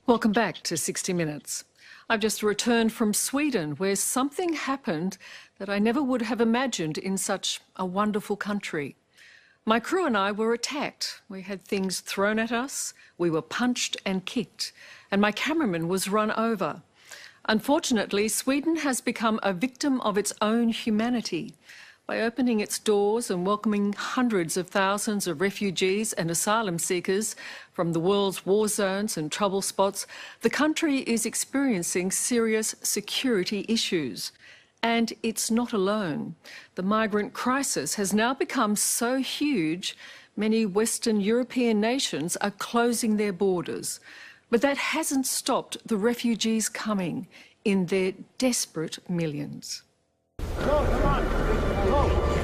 Welcome back to 60 Minutes. I've just returned from Sweden, where something happened that I never would have imagined in such a wonderful country. My crew and I were attacked. We had things thrown at us, we were punched and kicked, and my cameraman was run over. Unfortunately, Sweden has become a victim of its own humanity. By opening its doors and welcoming hundreds of thousands of refugees and asylum seekers from the world's war zones and trouble spots, the country is experiencing serious security issues. And it's not alone. The migrant crisis has now become so huge, many Western European nations are closing their borders. But that hasn't stopped the refugees coming in their desperate millions. No, come on. No,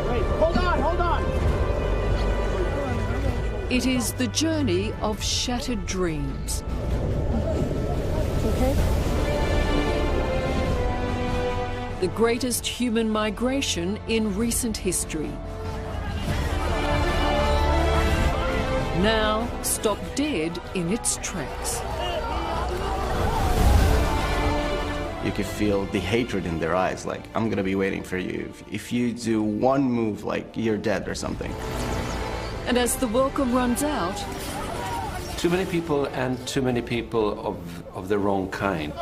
wait. Hold on. It is the journey of shattered dreams. Okay. The greatest human migration in recent history. Now stopped dead in its tracks. You could feel the hatred in their eyes, like, I'm gonna be waiting for you. If you do one move, like, you're dead or something. And as the welcome runs out... Too many people and too many people of the wrong kind.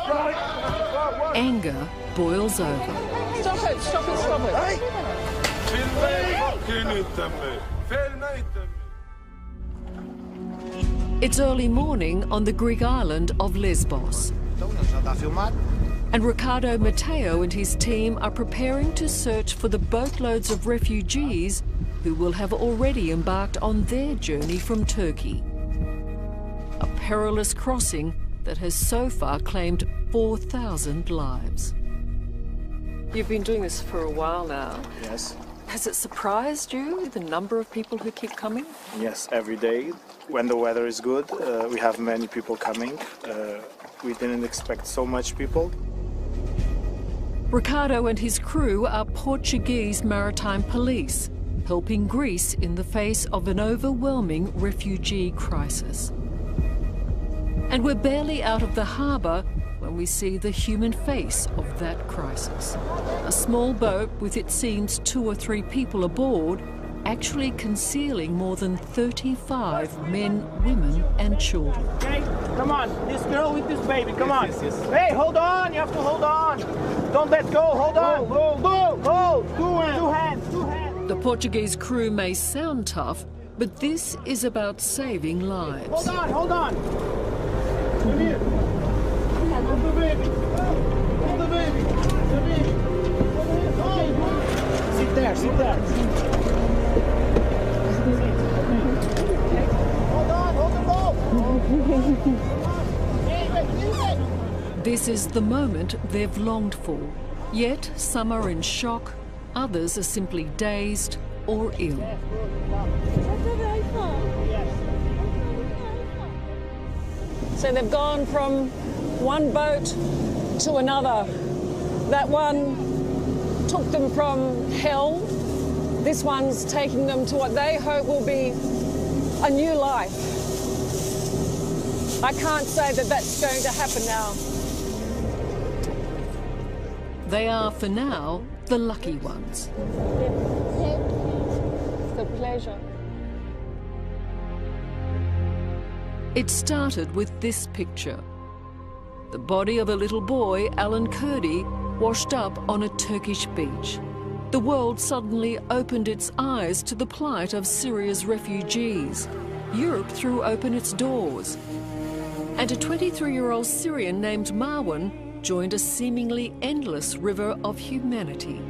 Anger boils over. Stop it. It's early morning on the Greek island of Lesbos. And Ricardo Matteo and his team are preparing to search for the boatloads of refugees who will have already embarked on their journey from Turkey. A perilous crossing that has so far claimed 4,000 lives. You've been doing this for a while now. Yes. Has it surprised you, the number of people who keep coming? Yes, every day. When the weather is good, we have many people coming. We didn't expect so much people. Ricardo and his crew are Portuguese maritime police, helping Greece in the face of an overwhelming refugee crisis. And we're barely out of the harbour when we see the human face of that crisis. A small boat with, it seems, 2 or 3 people aboard, actually concealing more than 35 men, women and children. Okay, come on, this girl with this baby, come on. Yes. Hey, hold on, you have to hold on. Don't let go, hold on. Hold. Two hands. The Portuguese crew may sound tough, but this is about saving lives. Hold on. Come here. Hold the baby. Hold the baby. Sit there. Hold the ball. This is the moment they've longed for. Yet some are in shock, others are simply dazed or ill. So they've gone from one boat to another. That one took them from hell. This one's taking them to what they hope will be a new life. I can't say that that's going to happen now. They are, for now, the lucky ones. It's a pleasure. It started with this picture. The body of a little boy, Alan Kurdi, washed up on a Turkish beach. The world suddenly opened its eyes to the plight of Syria's refugees. Europe threw open its doors. And a 23-year-old Syrian named Marwan joined a seemingly endless river of humanity.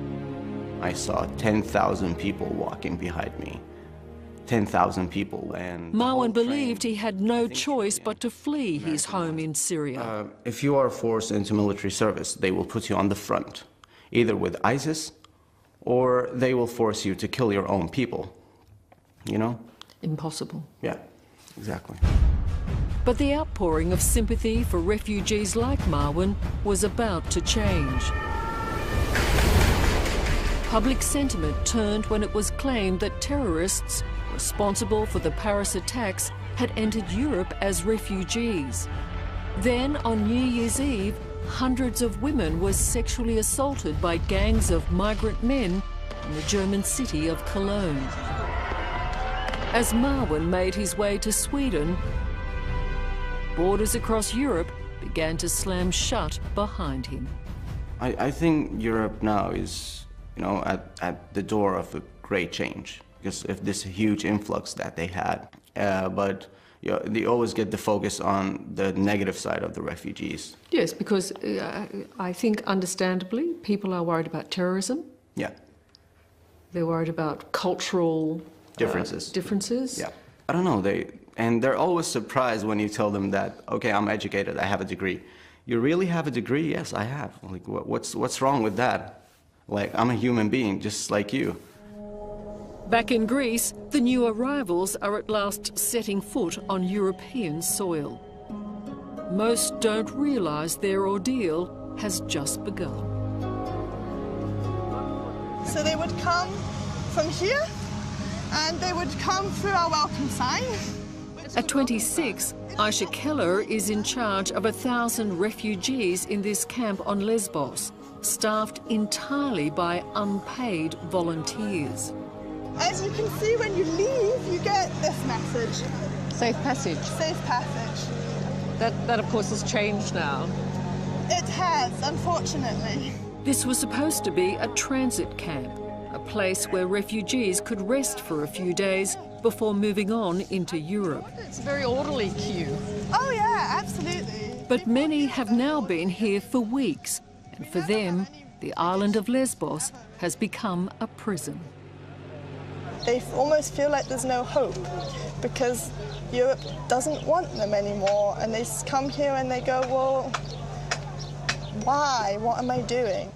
I saw 10,000 people walking behind me. 10,000 people, and Marwan believed he had no choice but to flee his home in Syria. If you are forced into military service, they will put you on the front, either with ISIS, or they will force you to kill your own people, you know? Impossible. Yeah, exactly. But the outpouring of sympathy for refugees like Marwan was about to change. Public sentiment turned when it was claimed that terrorists responsible for the Paris attacks had entered Europe as refugees. Then, on New Year's Eve, hundreds of women were sexually assaulted by gangs of migrant men in the German city of Cologne. As Marwan made his way to Sweden, borders across Europe began to slam shut behind him. I think Europe now is, at the door of a great change because of this huge influx that they had. But they always get the focus on the negative side of the refugees. Yes, because I think understandably people are worried about terrorism. Yeah. They're worried about cultural differences. Yeah. I don't know, they're always surprised when you tell them that, okay, I'm educated, I have a degree. You really have a degree? Yes, I have. Like, what's wrong with that? Like, I'm a human being, just like you. Back in Greece, the new arrivals are at last setting foot on European soil. Most don't realise their ordeal has just begun. So they would come from here, and they would come through our welcome sign. At 26, Aisha Keller is in charge of 1,000 refugees in this camp on Lesbos, staffed entirely by unpaid volunteers. As you can see, when you leave, you get this message. Safe passage. Safe passage. That of course has changed now. It has, unfortunately. This was supposed to be a transit camp, a place where refugees could rest for a few days before moving on into Europe. It's a very orderly queue. Oh yeah, absolutely. But many have now been here for weeks, and for them, the island of Lesbos has become a prison. They almost feel like there's no hope because Europe doesn't want them anymore, and they come here and they go, well, why? What am I doing?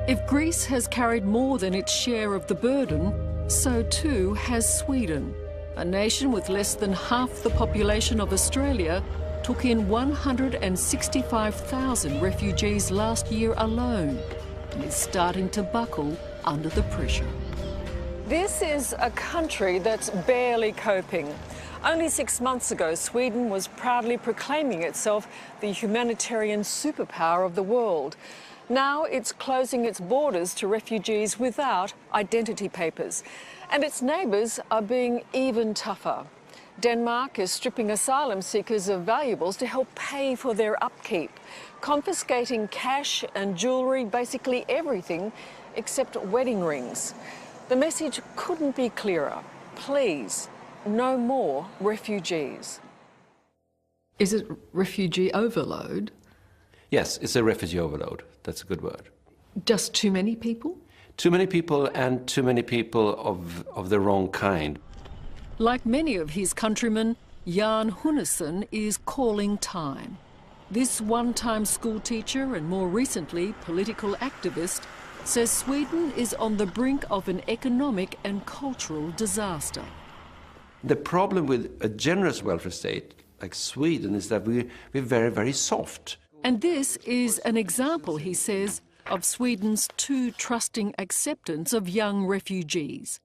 If Greece has carried more than its share of the burden, so too has Sweden. A nation with less than half the population of Australia took in 165,000 refugees last year alone and is starting to buckle under the pressure. This is a country that's barely coping. Only 6 months ago, Sweden was proudly proclaiming itself the humanitarian superpower of the world. Now it's closing its borders to refugees without identity papers. And its neighbours are being even tougher. Denmark is stripping asylum seekers of valuables to help pay for their upkeep, confiscating cash and jewellery, basically everything except wedding rings. The message couldn't be clearer. Please, no more refugees. Is it refugee overload? Yes, it's a refugee overload. That's a good word. Just too many people? Too many people, and too many people of the wrong kind. Like many of his countrymen, Jan Hunnesson is calling time. This one-time school teacher and more recently political activist says Sweden is on the brink of an economic and cultural disaster. The problem with a generous welfare state like Sweden is that we're very, very soft. And this is an example, he says, of Sweden's too trusting acceptance of young refugees.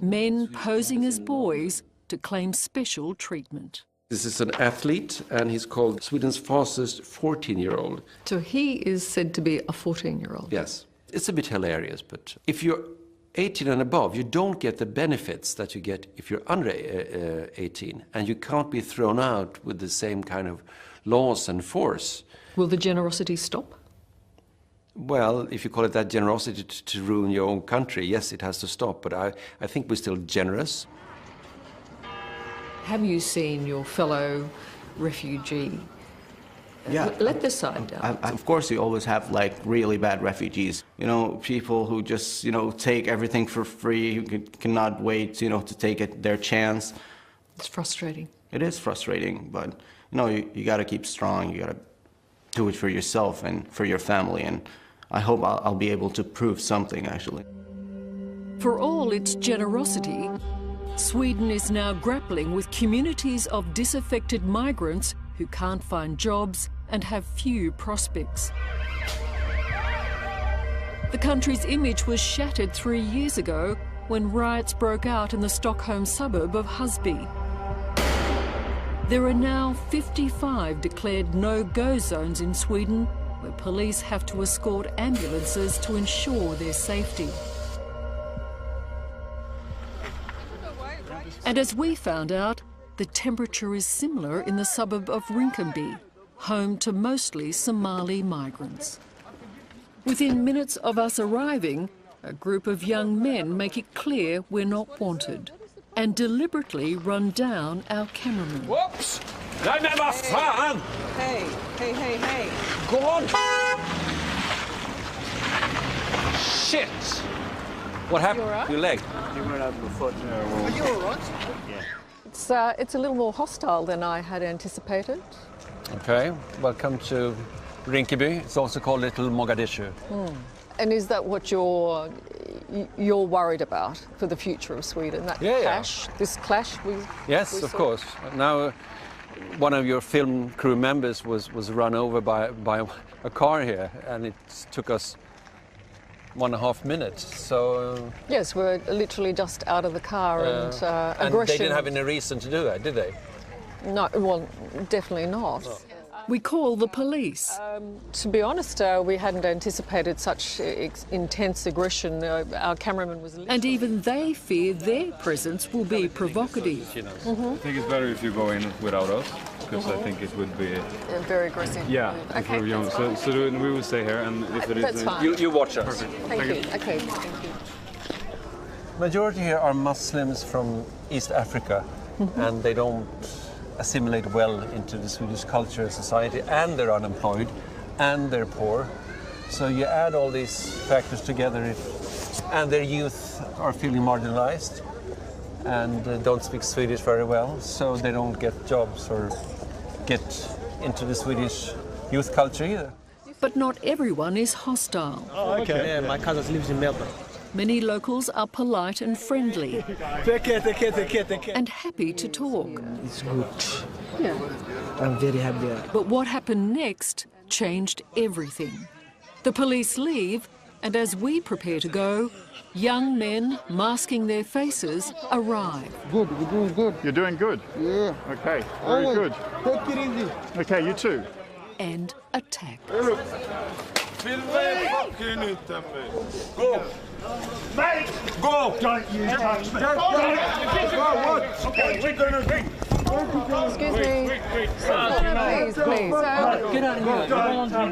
Men posing as boys to claim special treatment. This is an athlete, and he's called Sweden's fastest 14-year-old. So he is said to be a 14-year-old? Yes. It's a bit hilarious, but if you're 18 and above, you don't get the benefits that you get if you're under 18, and you can't be thrown out with the same kind of laws and force. Will the generosity stop? Well, if you call it that generosity to ruin your own country, yes, it has to stop, but I think we're still generous. Have you seen your fellow refugee? Yeah. Let this side down. Of course, you always have, like, really bad refugees. People who just, take everything for free, who cannot wait, to take their chance. It's frustrating. It is frustrating, but, you got to keep strong. You got to do it for yourself and for your family, and I hope I'll be able to prove something, actually. For all its generosity, Sweden is now grappling with communities of disaffected migrants who can't find jobs and have few prospects. The country's image was shattered 3 years ago when riots broke out in the Stockholm suburb of Husby. There are now 55 declared no-go zones in Sweden where police have to escort ambulances to ensure their safety. And as we found out, the temperature is similar in the suburb of Rinkeby, home to mostly Somali migrants. Within minutes of us arriving, a group of young men make it clear we're not wanted and deliberately run down our cameraman. Whoops! Nej men vad fan! Hey, hey, hey, hey. Go on! Shit! What happened? You all right? Your leg? It's a little more hostile than I had anticipated. Okay, welcome to Rinkeby. It's also called Little Mogadishu. And is that what you're worried about for the future of Sweden? That clash, this clash we Yes, of course. Now, one of your film crew members was run over by a car here, and it took us 1.5 minutes. So yes, we're literally just out of the car and aggression. they didn't have any reason to do that, did they? No, well, definitely not. No. We call the police. To be honest, we hadn't anticipated such intense aggression. Our cameraman was... And even they fear their presence will be provocative. I think it's better if you go in without us, because I think it would be... very aggressive. Yeah, if we're young. So we will stay here, and if it is... That's fine. You watch us. Perfect. Thank you. Okay, thank you. Majority here are Muslims from East Africa, and they don't assimilate well into the Swedish culture and society, and they're unemployed, and they're poor. So you add all these factors together, and their youth are feeling marginalized and don't speak Swedish very well, so they don't get jobs or get into the Swedish youth culture either. But not everyone is hostile. Oh, okay. Yeah, my cousin lives in Melbourne. Many locals are polite and friendly and happy to talk. It's good. Yeah. I'm very happy. But what happened next changed everything. The police leave, and as we prepare to go, young men masking their faces arrive. Good, we're doing good. You're doing good? Yeah. Okay, very good. Take it easy. Okay, you too. And attack. Go! Mate! Go! Don't you touch me! Okay, we're gonna drink. Excuse me. Please, please. Get out of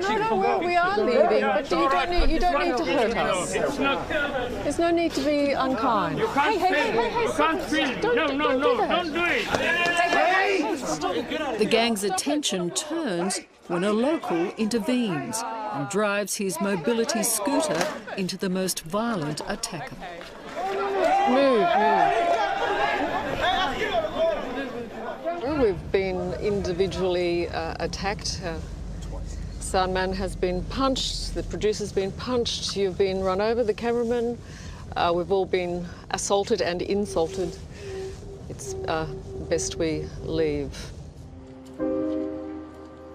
here. No, we are leaving, but you don't need to hurt us. There's no need to be unkind. Hey, You can't film. No, don't do it. The gang's attention turns when a local intervenes and drives his mobility scooter into the most violent attacker. Move. We've been individually attacked. Soundman has been punched, the producer's been punched, you've been run over, the cameraman. We've all been assaulted and insulted. It's best we leave.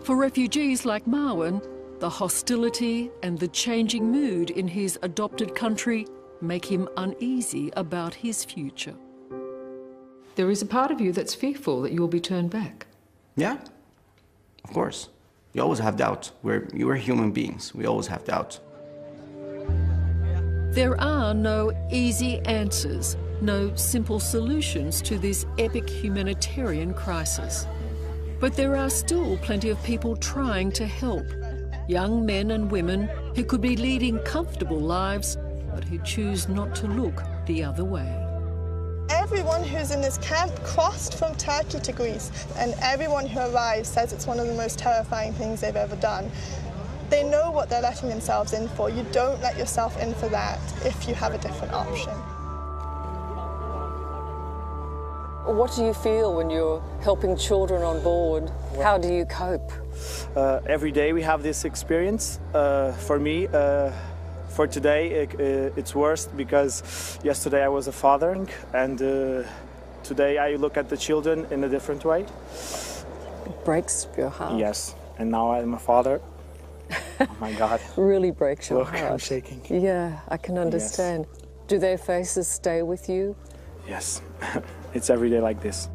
For refugees like Marwan, the hostility and the changing mood in his adopted country make him uneasy about his future. There is a part of you that's fearful that you will be turned back. Yeah, of course. You always have doubt. We're human beings. We always have doubt. There are no easy answers, no simple solutions to this epic humanitarian crisis. But there are still plenty of people trying to help. Young men and women who could be leading comfortable lives, but who choose not to look the other way. Everyone who's in this camp crossed from Turkey to Greece, and everyone who arrives says it's one of the most terrifying things they've ever done. They know what they're letting themselves in for. You don't let yourself in for that if you have a different option. What do you feel when you're helping children on board? How do you cope? Every day we have this experience. For me, for today, it's worse because yesterday I was a father, and today I look at the children in a different way. It breaks your heart. Yes, and now I'm a father. Oh my God. Really breaks your Look, heart. I'm shaking. Yeah, I can understand. Yes. Do their faces stay with you? Yes, it's every day like this.